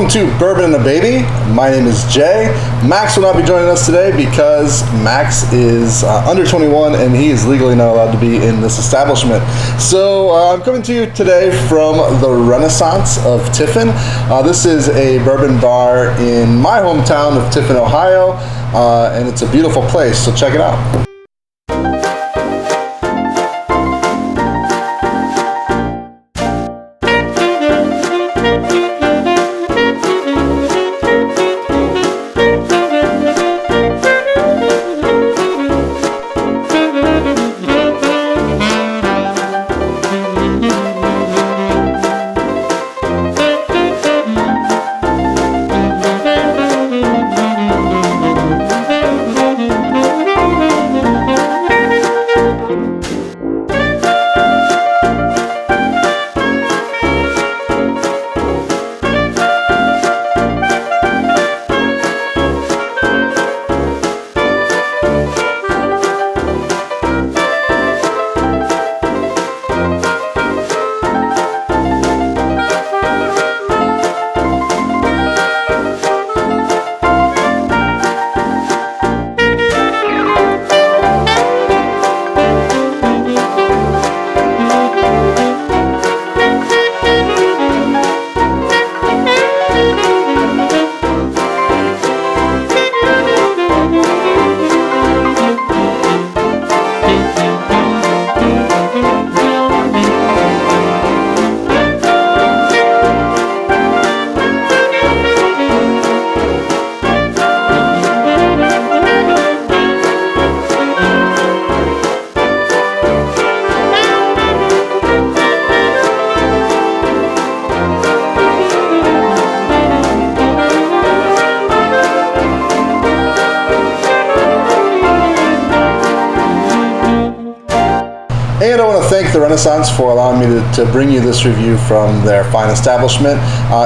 Welcome to Bourbon and a Baby. My name is Jay. Max will not be joining us today because Max is under 21 and he is legally not allowed to be in this establishment. So I'm coming to you today from the Renaissance of Tiffin. This is a bourbon bar in my hometown of Tiffin, Ohio, and it's a beautiful place, so check it out. And I want to thank the Renaissance for allowing me to bring you this review from their fine establishment.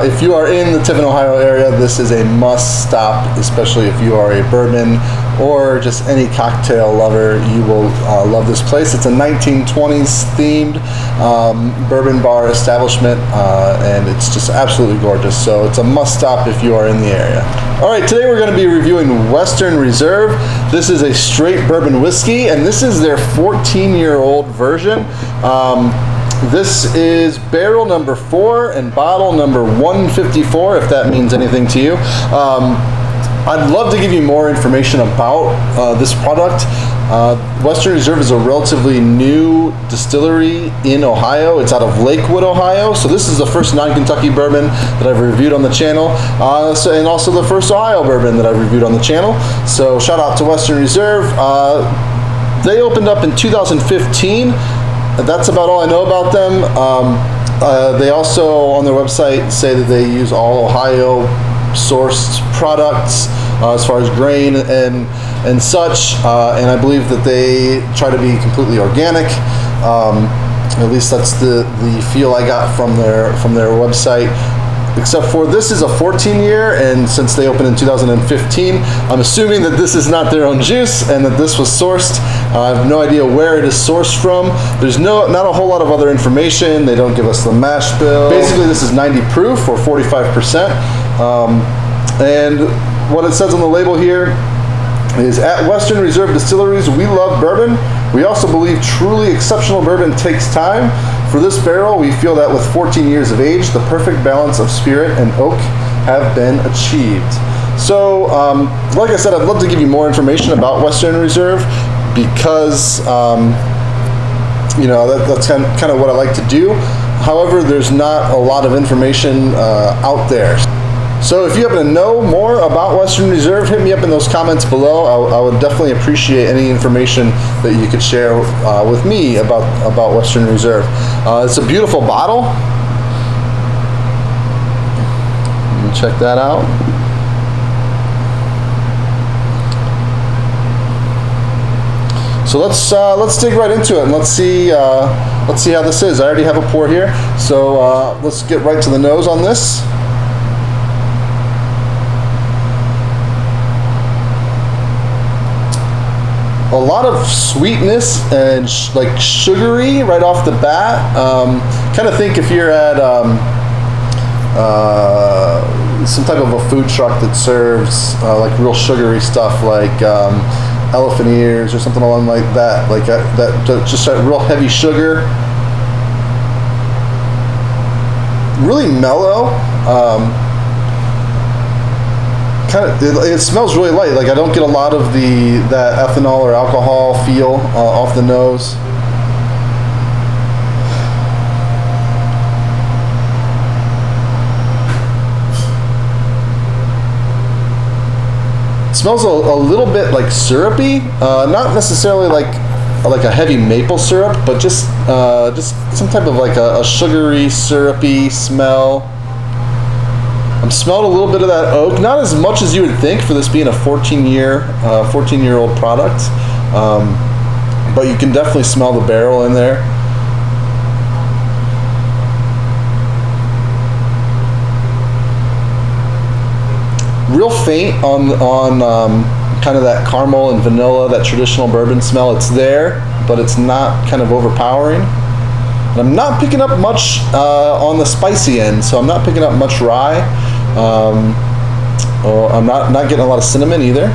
If you are in the Tiffin, Ohio area, this is a must stop, especially if you are a bourbon or just any cocktail lover. You will love this place. It's a 1920s themed bourbon bar establishment, and it's just absolutely gorgeous. So it's a must stop if you are in the area. All right, today we're going to be reviewing Western Reserve. This is a straight bourbon whiskey, and this is their 14-year-old version. This is barrel number 4 and bottle number 154, if that means anything to you. I'd love to give you more information about this product. Western Reserve is a relatively new distillery in Ohio. It's out of Lakewood, Ohio. So this is the first non-Kentucky bourbon that I've reviewed on the channel, and also the first Ohio bourbon that I've reviewed on the channel. So shout out to Western Reserve. They opened up in 2015. That's about all I know about them. They also, on their website, say that they use all Ohio sourced products as far as grain and such, and I believe that they try to be completely organic. At least that's the feel I got from their website. Except for this is a 14-year, and since they opened in 2015, I'm assuming that this is not their own juice and that this was sourced. I have no idea where it is sourced from. There's not a whole lot of other information. They don't give us the mash bill. Basically, this is 90 proof or 45%. And what it says on the label here is, at Western Reserve Distilleries, we love bourbon. We also believe truly exceptional bourbon takes time. For this barrel, we feel that with 14 years of age, the perfect balance of spirit and oak have been achieved. So, like I said, I'd love to give you more information about Western Reserve because, that's kind of what I like to do. However, there's not a lot of information out there. So if you happen to know more about Western Reserve, hit me up in those comments below. I would definitely appreciate any information that you could share with me about Western Reserve. It's a beautiful bottle. Let me check that out. So let's dig right into it and let's see how this is. I already have a pour here, so let's get right to the nose on this. A lot of sweetness and like sugary right off the bat. Kind of think if you're at some type of a food truck that serves like real sugary stuff, like elephant ears or something along like that, like that just that real heavy sugar. Really mellow. It smells really light. Like I don't get a lot of that ethanol or alcohol feel off the nose. It smells a little bit like syrupy, not necessarily like a heavy maple syrup, but just some type of like a sugary, syrupy smell. I'm smelling a little bit of that oak, not as much as you would think for this being a 14-year-old product, but you can definitely smell the barrel in there. Real faint on kind of that caramel and vanilla, that traditional bourbon smell. It's there, but it's not kind of overpowering. And I'm not picking up much on the spicy end, so I'm not picking up much rye. I'm not getting a lot of cinnamon either.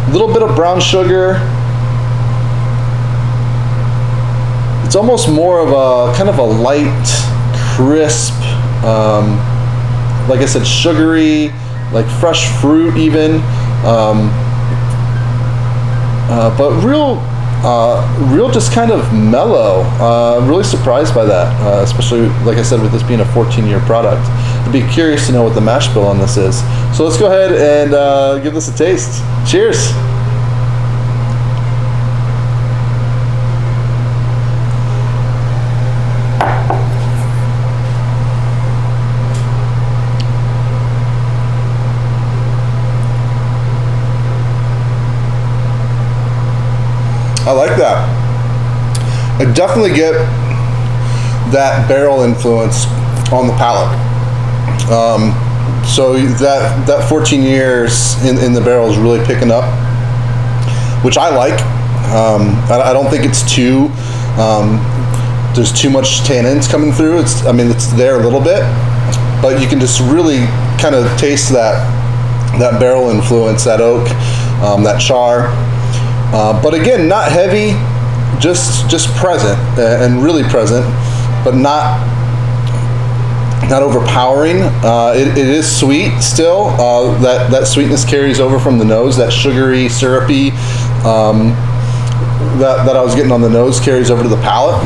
A little bit of brown sugar. It's almost more of a kind of a light, crisp, like I said, sugary, like fresh fruit even, but real just kind of mellow. Really surprised by that, especially like I said, with this being a 14-year product. I'd be curious to know what the mash bill on this is. So let's go ahead and give this a taste. Cheers. I like that. I definitely get that barrel influence on the palate. So that 14 years in the barrel is really picking up, which I like. I don't think it's too, there's too much tannins coming through. It's there a little bit, but you can just really kind of taste that barrel influence, that oak, that char. But again, not heavy, just present and really present, but not overpowering. It is sweet still. That sweetness carries over from the nose. That sugary, syrupy that I was getting on the nose carries over to the palate.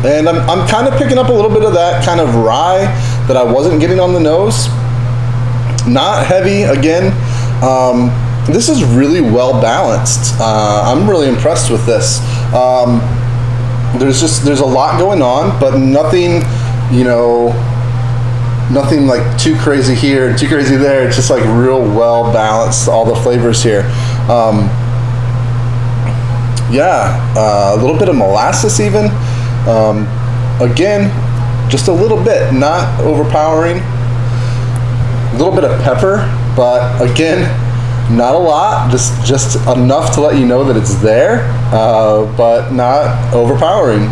And I'm kind of picking up a little bit of that kind of rye that I wasn't getting on the nose. Not heavy again. This is really well balanced. I'm really impressed with this. There's a lot going on, but nothing, nothing like too crazy here and too crazy there. It's just like real well balanced, all the flavors here. A little bit of molasses even. Again, just a little bit, not overpowering. A little bit of pepper, but again, not a lot, just enough to let you know that it's there, but not overpowering.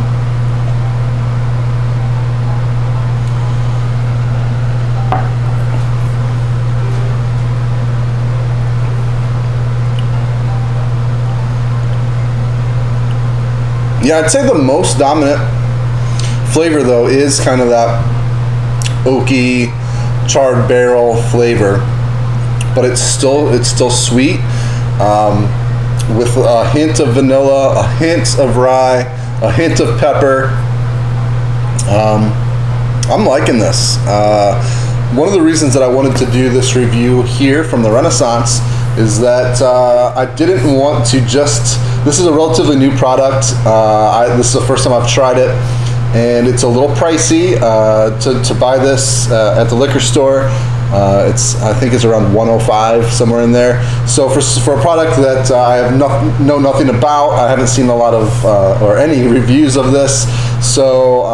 Yeah, I'd say the most dominant flavor though is kind of that oaky, charred barrel flavor, but it's still sweet, with a hint of vanilla, a hint of rye, a hint of pepper. I'm liking this. One of the reasons that I wanted to do this review here from the Renaissance is that I didn't want to this is a relatively new product. This is the first time I've tried it, and it's a little pricey to buy this at the liquor store. I think it's around $105, somewhere in there. So for a product that I have know nothing about, I haven't seen a lot of or any reviews of this. So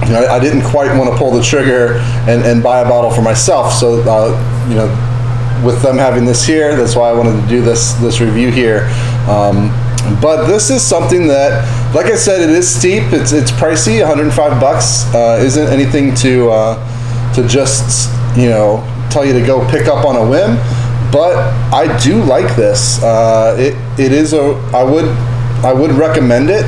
I didn't quite want to pull the trigger and buy a bottle for myself. So with them having this here. That's why I wanted to do this review here. But this is something that, like I said, it is steep. It's pricey. 105 bucks isn't anything to just, you know, tell you to go pick up on a whim. But I do like this. It is I would recommend it.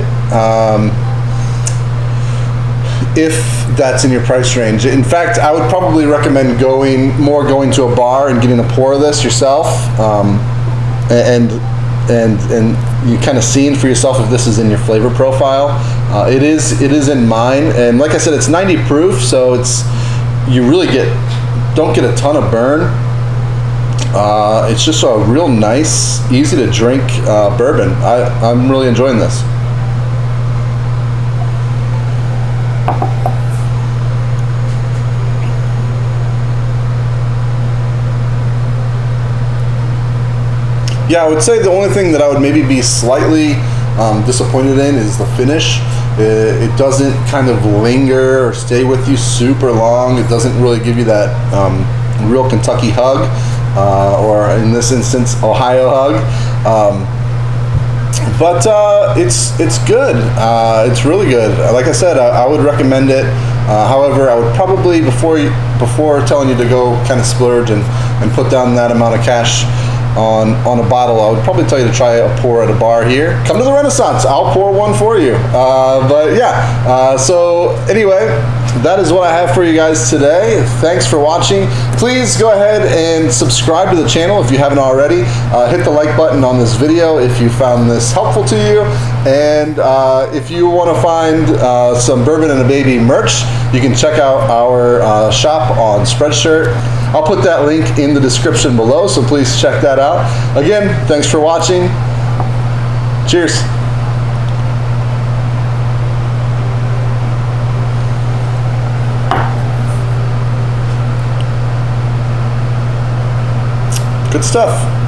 If that's in your price range. In fact, I would probably recommend going to a bar and getting a pour of this yourself, and you kind of seeing for yourself if this is in your flavor profile. It is in mine, and like I said, it's 90 proof, so you really don't get a ton of burn. It's just a real nice, easy to drink bourbon. I'm really enjoying this. Yeah, I would say the only thing that I would maybe be slightly disappointed in is the finish. It doesn't kind of linger or stay with you super long. It doesn't really give you that real Kentucky hug, or in this instance, Ohio hug. But it's good. It's really good. Like I said, I would recommend it. However, I would probably, before telling you to go kind of splurge and put down that amount of cash on a bottle, I would probably tell you to try a pour at a bar here. Come to the Renaissance, I'll pour one for you. But yeah, so anyway, that is what I have for you guys today. Thanks for watching. Please go ahead and subscribe to the channel if you haven't already. Hit the like button on this video if you found this helpful to you. And if you want to find some Bourbon and a Baby merch, you can check out our shop on Spreadshirt. I'll put that link in the description below, so please check that out. Again, thanks for watching. Cheers. Good stuff.